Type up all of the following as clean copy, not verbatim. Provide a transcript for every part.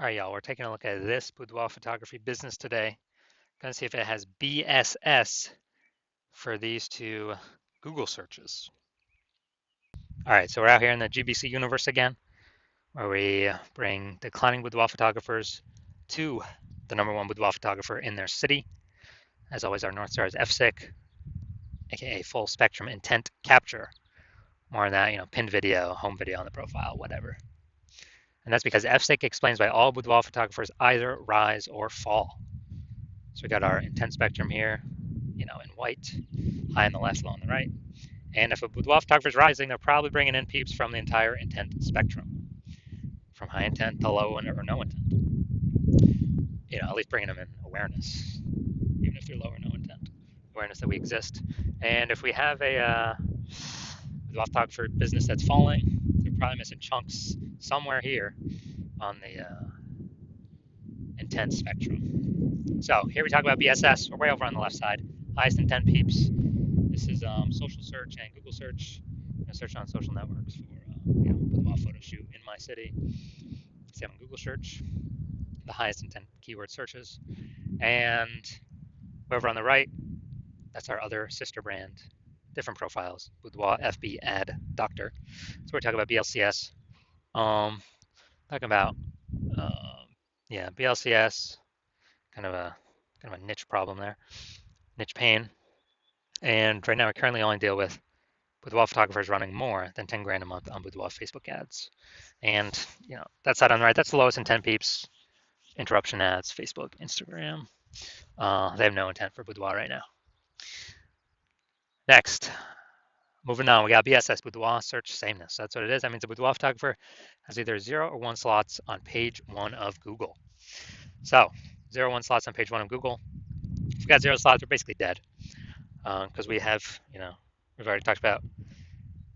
All right, y'all, we're taking a look at this boudoir photography business today. Gonna see if it has BSS for these two Google searches. All right, so we're out here in the GBC universe again, where we bring declining boudoir photographers to the #1 boudoir photographer in their city. As always, our North Star is FSIC, aka full spectrum intent capture. More on that, pinned video, home video on the profile, whatever. And that's because FSIC explains why all boudoir photographers either rise or fall. So we got our intent spectrum here, in white, high on the left, low on the right. And if a boudoir photographer is rising, they're probably bringing in peeps from the entire intent spectrum, from high intent to low or no intent. At least bringing them in awareness, even if they're low or no intent, awareness that we exist. And if we have a boudoir photographer business that's falling, they're probably missing chunks somewhere here on the intent spectrum. So here we talk about BSS. We're way over on the left side. Highest intent peeps. This is social search and Google search. Search on social networks for boudoir photo shoot in my city. See on Google search, the highest intent keyword searches. And over on the right, that's our other sister brand, different profiles, Boudoir FB Ad Doctor. So we're talking about BLCS. Talking about BLCS, kind of a niche problem there, niche pain. And right now we currently only deal with boudoir photographers running more than 10 grand a month on boudoir Facebook ads. And, that side on the right, that's the lowest intent peeps, interruption ads, Facebook, Instagram. They have no intent for boudoir right now. Next, moving on, we got BSS, boudoir search sameness. That's what it is. That means a boudoir photographer has either 0 or 1 slots on page 1 of Google. So 0 or 1 slots on page 1 of Google. If we got 0 slots, we're basically dead. Because we have, we've already talked about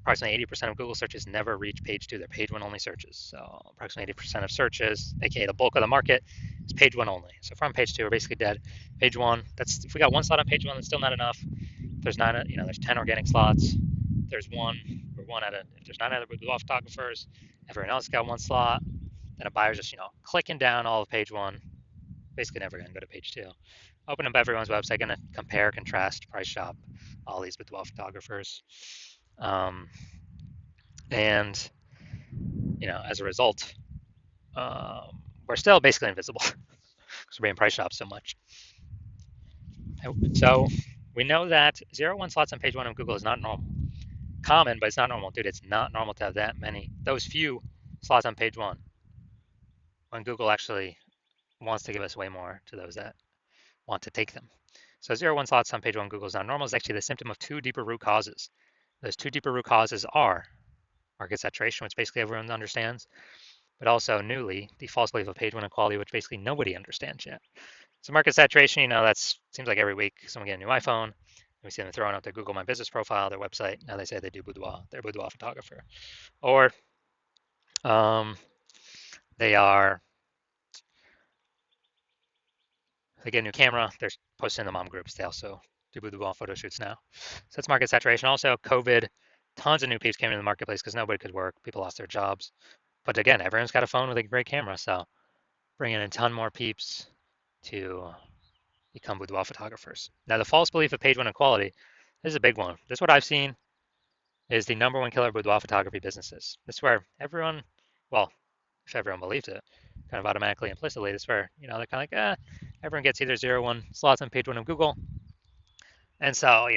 approximately 80% of Google searches never reach page 2. They're page 1 only searches. So approximately 80% of searches, aka the bulk of the market, is page 1 only. So if we're on page 2, we're basically dead. Page 1, if we got 1 slot on page 1, that's still not enough. There's 9, there's 10 organic slots. There's one, if there's 9 other boudoir photographers, everyone else got 1 slot, then a buyer's just, clicking down all of page 1, basically never going to go to page 2. Open up everyone's website, going to compare, contrast, price shop all these boudoir photographers. And, as a result, we're still basically invisible because we're being price shopped so much. So we know that 0 1 slots on page 1 of Google is not normal. Common, but it's not normal. Dude, it's not normal to have those few slots on page 1 when Google actually wants to give us way more to those that want to take them. So 0 1 slots on page 1 Google is not normal is actually the symptom of 2 deeper root causes. Those 2 deeper root causes are market saturation, which basically everyone understands, but also newly the false belief of page 1 equality, which basically nobody understands yet. So market saturation, that seems like every week someone get a new iPhone, we see them throwing out their Google My Business profile, their website. Now they say they do boudoir, they're a boudoir photographer, or they get a new camera, they're posting in the mom groups. They also do boudoir photo shoots now. So that's market saturation. Also, COVID, tons of new peeps came into the marketplace because nobody could work. People lost their jobs. But again, everyone's got a phone with a great camera, so bringing in a ton more peeps to become boudoir photographers. Now, the false belief of page 1 equality, this is a big one. This is what I've seen is the #1 killer of boudoir photography businesses. This is where everyone, well, if everyone believes it, kind of automatically, implicitly, this is where, they're kind of like, everyone gets either 0 1 slots on page 1 of Google. And so, I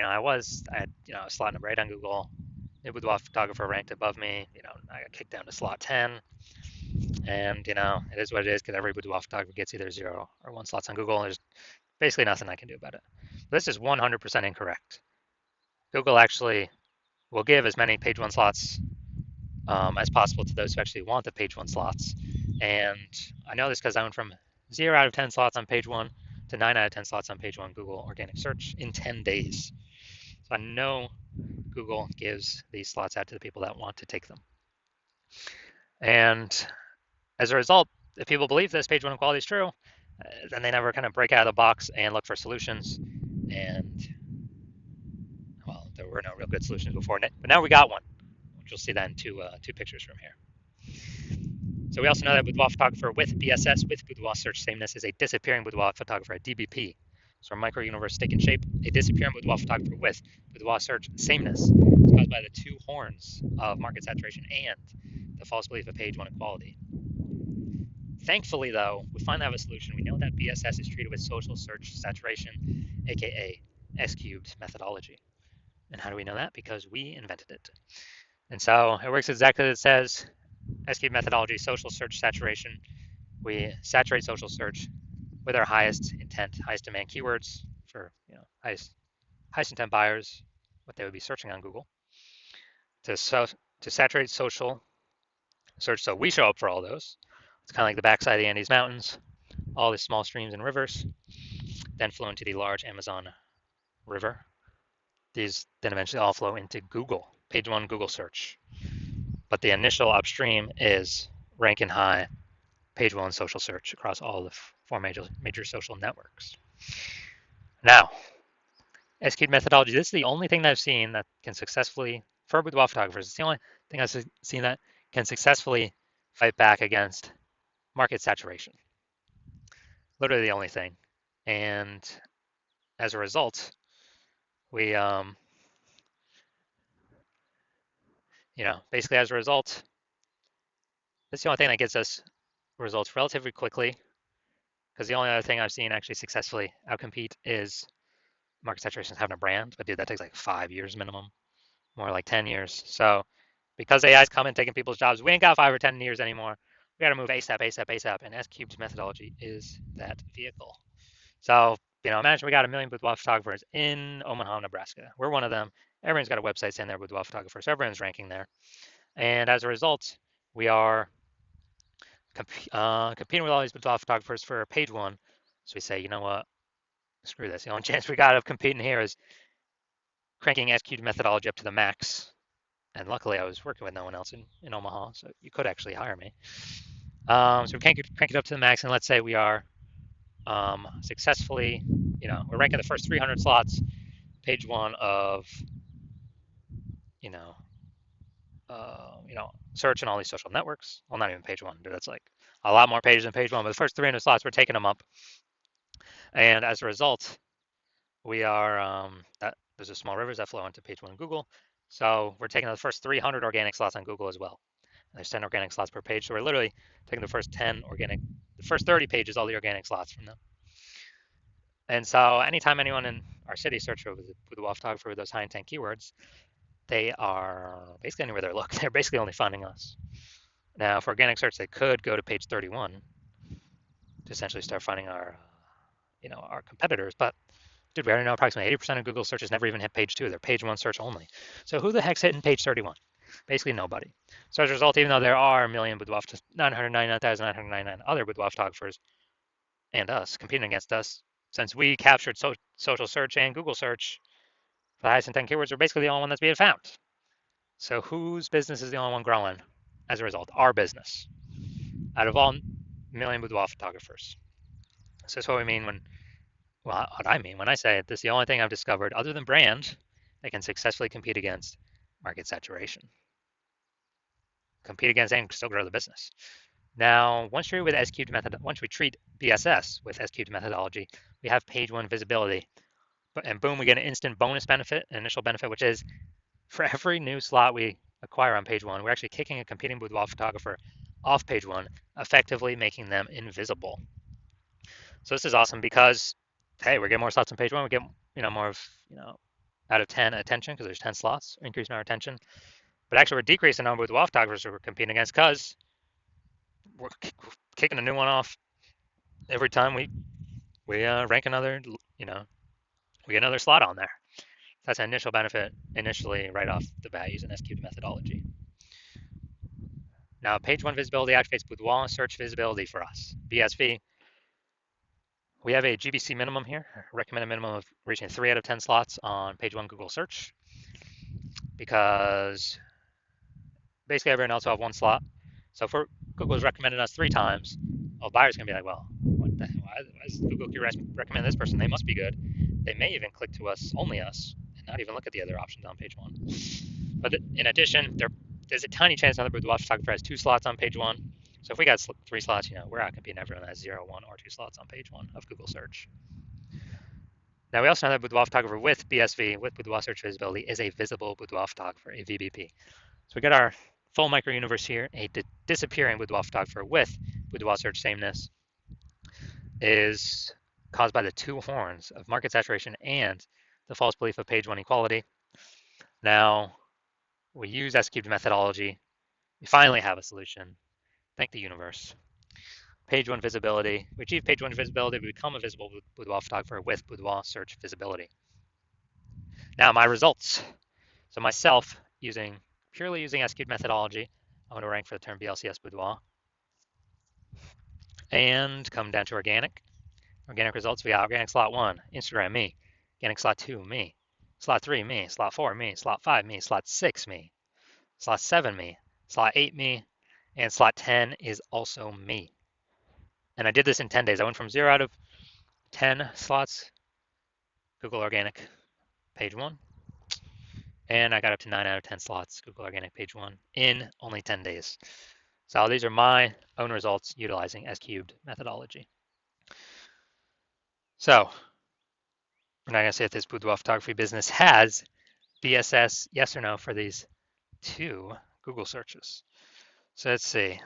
had, a slot number 8 on Google. New boudoir photographer ranked above me. I got kicked down to slot 10. And, it is what it is because every boudoir photographer gets either 0 or 1 slots on Google. And there's basically nothing I can do about it. But this is 100% incorrect. Google actually will give as many page 1 slots as possible to those who actually want the page 1 slots. And I know this because I went from 0 out of 10 slots on page 1 to 9 out of 10 slots on page 1 Google organic search in 10 days. So I know Google gives these slots out to the people that want to take them. And as a result, if people believe this page 1 equality is true, then they never kind of break out of the box and look for solutions. And, well, there were no real good solutions before, but now we got one, which you'll see that in two pictures from here. So we also know that boudoir photographer with BSS, with boudoir search sameness, is a disappearing boudoir photographer, a DBP. So our micro-universe stick and shape, a disappearing boudoir photographer with boudoir search sameness is caused by the two horns of market saturation and the false belief of page one equality. Thankfully, though, we finally have a solution. We know that BSS is treated with social search saturation, aka S cubed methodology. And how do we know that? Because we invented it. And so it works exactly as it says. S cubed methodology, social search saturation. We saturate social search with our highest intent, highest demand keywords for highest intent buyers, what they would be searching on Google. To saturate social search, so we show up for all those. It's kind of like the backside of the Andes Mountains, all these small streams and rivers, then flow into the large Amazon River. These then eventually all flow into Google, page one Google search. But the initial upstream is ranking high, page one social search across all the four major social networks. Now, S-cubed methodology, this is the only thing that I've seen that can successfully, for boudoir photographers, it's the only thing I've seen that can successfully fight back against market saturation. Literally the only thing. And as a result, we, basically as a result, it's the only thing that gets us results relatively quickly, because the only other thing I've seen actually successfully outcompete is market saturation having a brand. But dude, that takes like 5 years minimum, more like 10 years. So because AI is coming, taking people's jobs, we ain't got 5 or 10 years anymore. We got to move ASAP, ASAP, ASAP. And S-cubed methodology is that vehicle. So, imagine we got 1 million boudoir photographers in Omaha, Nebraska. We're one of them. Everyone's got a website saying they're boudoir photographers. So everyone's ranking there. And as a result, we are competing with all these boudoir photographers for page one. So we say, you know what? Screw this. The only chance we got of competing here is cranking S-cubed methodology up to the max. And luckily, I was working with no one else in Omaha, so you could actually hire me. So we crank it up to the max, and let's say we are successfully, we're ranking the first 300 slots, page one of, search and all these social networks. Well, not even page one, dude. That's like a lot more pages than page one. But the first 300 slots, we're taking them up, and as a result, we are there's a small rivers that flow into page one in Google. So we're taking the first 300 organic slots on Google as well. And there's 10 organic slots per page. So we're literally taking the first 30 pages, all the organic slots from them. And so anytime anyone in our city search for the wall photographer with those high intent keywords, they are basically anywhere they look. They're basically only finding us. Now, for organic search, they could go to page 31 to essentially start finding our competitors. But dude, we already know approximately 80% of Google searches never even hit page 2. They're page 1 search only. So who the heck's hitting page 31? Basically nobody. So as a result, even though there are a million 999,999 other boudoir photographers and us competing against us, since we captured social search and Google search, the highest intent keywords are basically the only one that's being found. So whose business is the only one growing as a result? Our business. Out of all million boudoir photographers. So that's what we mean what I mean when I say this is the only thing I've discovered other than brand that can successfully compete against market saturation. Compete against and still grow the business. Now, once we treat BSS with S-cubed methodology, we have page one visibility. And boom, we get an instant bonus benefit, an initial benefit, which is for every new slot we acquire on page one, we're actually kicking a competing boudoir photographer off page one, effectively making them invisible. So this is awesome because, hey, we're getting more slots on page one. We get, more of, out of 10 attention because there's 10 slots, increasing our attention. But actually, we're decreasing the number of boudoir photographers we're competing against because we're kicking a new one off every time we rank another, we get another slot on there. That's an initial benefit initially right off the bat using S-cubed methodology. Now, page one visibility activates boudoir search visibility for us. BSV, we have a GBC minimum here, recommended minimum of reaching 3 out of 10 slots on page one Google search, because basically everyone else will have 1 slot. So if Google's recommended us 3 times, well, buyers can be like, well, what the hell? Why does Google recommend this person? They must be good. They may even click to us, only us, and not even look at the other options on page one. But in addition, there's a tiny chance another boudoir photographer has 2 slots on page one. So if we got 3 slots, we're out competing everyone that has 0, 1, or 2 slots on page 1 of Google search. Now we also know that Boudoir photographer with BSV, with Boudoir search visibility, is a visible Boudoir photographer, a VBP. So we got our full micro universe here. A disappearing Boudoir photographer with Boudoir search sameness is caused by the two horns of market saturation and the false belief of page 1 equality. Now we use S-cubed methodology. We finally have a solution. Thank the universe. Page 1 visibility. We achieve page 1 visibility. We become a visible Boudoir photographer with Boudoir search visibility. Now my results. So myself, purely using S-cubed methodology, I'm going to rank for the term BLCS Boudoir. And come down to organic. Organic results, we got organic slot 1, Instagram, me. Organic slot 2, me. Slot 3, me. Slot 4, me. Slot 5, me. Slot 6, me. Slot 7, me. Slot 8, me. And slot 10 is also me. And I did this in 10 days. I went from 0 out of 10 slots, Google Organic, page 1. And I got up to 9 out of 10 slots, Google Organic, page 1, in only 10 days. So these are my own results utilizing S-cubed methodology. So we're not going to say if this boudoir photography business has BSS, yes or no, for these 2 Google searches. So let's see.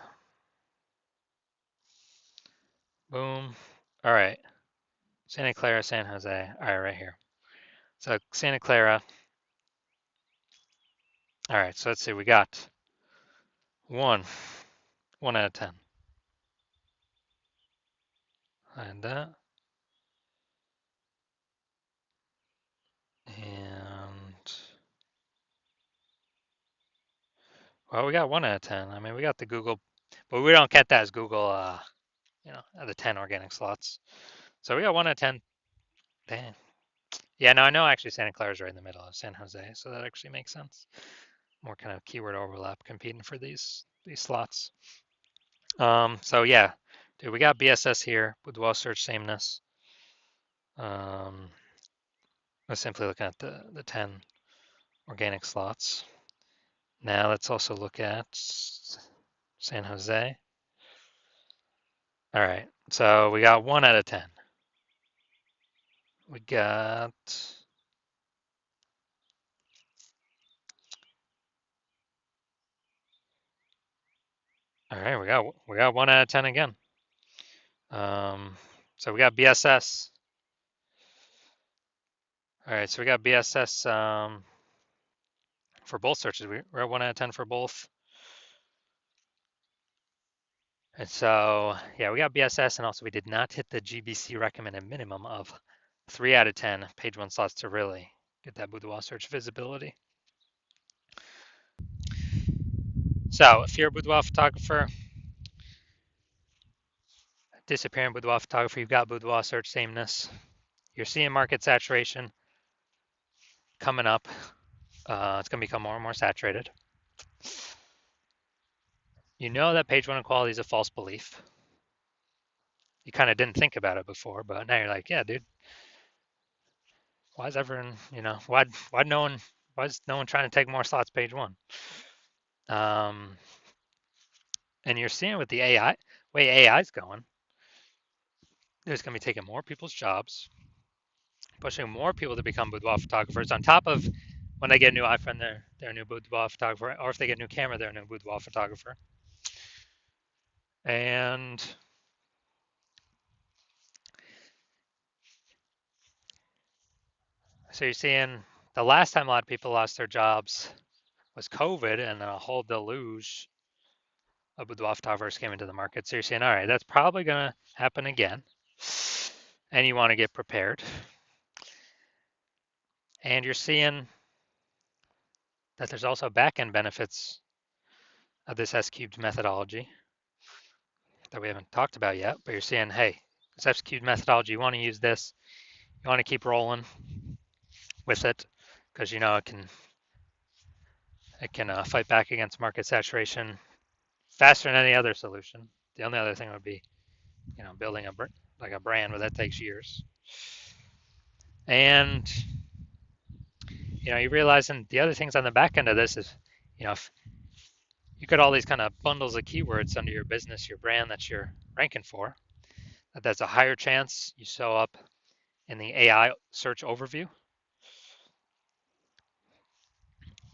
Boom. All right. Santa Clara, San Jose. All right, right here. So Santa Clara. All right, so let's see. We got 1 out of 10. And that. And well, we got 1 out of 10. I mean, we got the Google, but we don't count that as Google, the 10 organic slots. So we got 1 out of 10. Dang. Yeah, no, I know actually Santa Clara is right in the middle of San Jose, so that actually makes sense. More kind of keyword overlap competing for these slots. So yeah, dude, we got BSS here, Boudoir search sameness. Let's simply look at the 10 organic slots. Now let's also look at San Jose. All right, so we got 1 out of 10. We got all right. We got 1 out of 10 again. So we got BSS. All right, so we got BSS for both searches. We're at 1 out of 10 for both. And so, yeah, we got BSS, and also we did not hit the GBC recommended minimum of 3 out of 10 page 1 slots to really get that boudoir search visibility. So if you're a boudoir photographer, disappearing boudoir photographer, you've got boudoir search sameness. You're seeing market saturation coming up. It's going to become more and more saturated. You know that page 1 equality is a false belief. You kind of didn't think about it before, but now you're like, yeah, dude, why is everyone, why is no one trying to take more slots page 1? And you're seeing with the way AI is going, there's going to be taking more people's jobs, pushing more people to become boudoir photographers. On top of when they get a new iPhone, they're a new boudoir photographer, or if they get a new camera, they're a new boudoir photographer. And so you're seeing the last time a lot of people lost their jobs was COVID, and a whole deluge of boudoir photographers came into the market. So you're saying, all right, that's probably going to happen again, and you want to get prepared. And you're seeing that there's also back-end benefits of this S-cubed methodology that we haven't talked about yet, but you're seeing, hey, this S-cubed methodology, you want to use this, you want to keep rolling with it, because it can fight back against market saturation faster than any other solution. The only other thing would be, building a brand, but that takes years. And you realize, and the other things on the back end of this is, if you got all these kind of bundles of keywords under your business, your brand that you're ranking for. That's a higher chance you show up in the AI search overview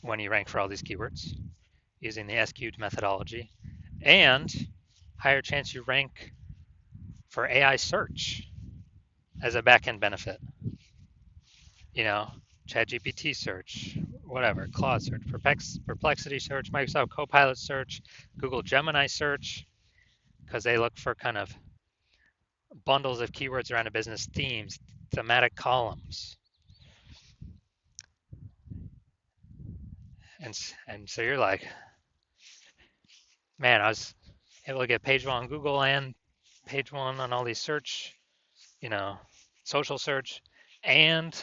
when you rank for all these keywords using the SQ methodology, and higher chance you rank for AI search as a backend benefit. You know, ChatGPT search, whatever, Claude search, Perplexity search, Microsoft Copilot search, Google Gemini search, because they look for kind of bundles of keywords around a business, themes, thematic columns. And so you're like, man, I was able to get page one on Google and page one on all these search, you know, social search, and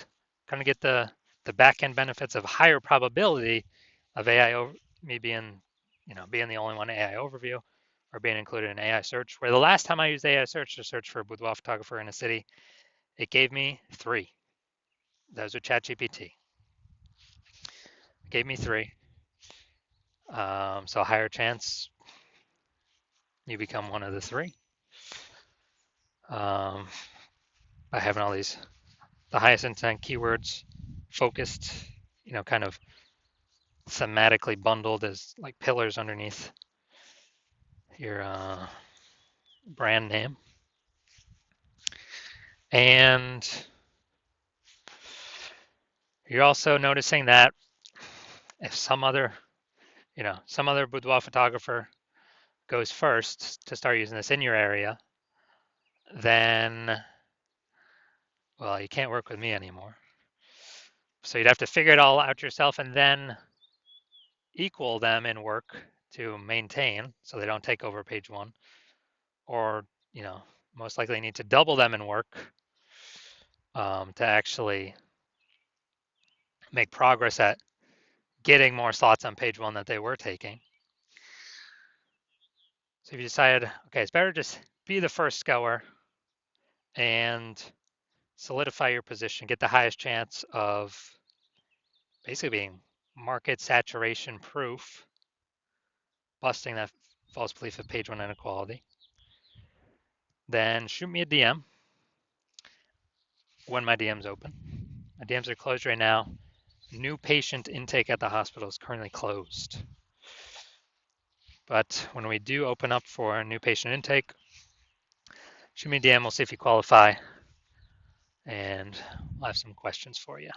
kind of get the back end benefits of higher probability of AI me being, being the only one AI overview or being included in AI search. Where the last time I used AI search to search for a boudoir photographer in a city, it gave me 3. Those are ChatGPT. It gave me 3. So a higher chance you become one of the 3 by having all these the highest intent keywords focused, kind of thematically bundled as like pillars underneath your brand name. And you're also noticing that if some other boudoir photographer goes first to start using this in your area, then, well, you can't work with me anymore. So you'd have to figure it all out yourself and then equal them in work to maintain so they don't take over page one, or, most likely need to double them in work to actually make progress at getting more slots on page one that they were taking. So if you decide, okay, it's better just be the first goer and solidify your position, get the highest chance of basically being market saturation proof, busting that false belief of page one inequality, then shoot me a DM when my DM's open. My DMs are closed right now. New patient intake at the hospital is currently closed. But when we do open up for a new patient intake, shoot me a DM, we'll see if you qualify, and I'll have some questions for you.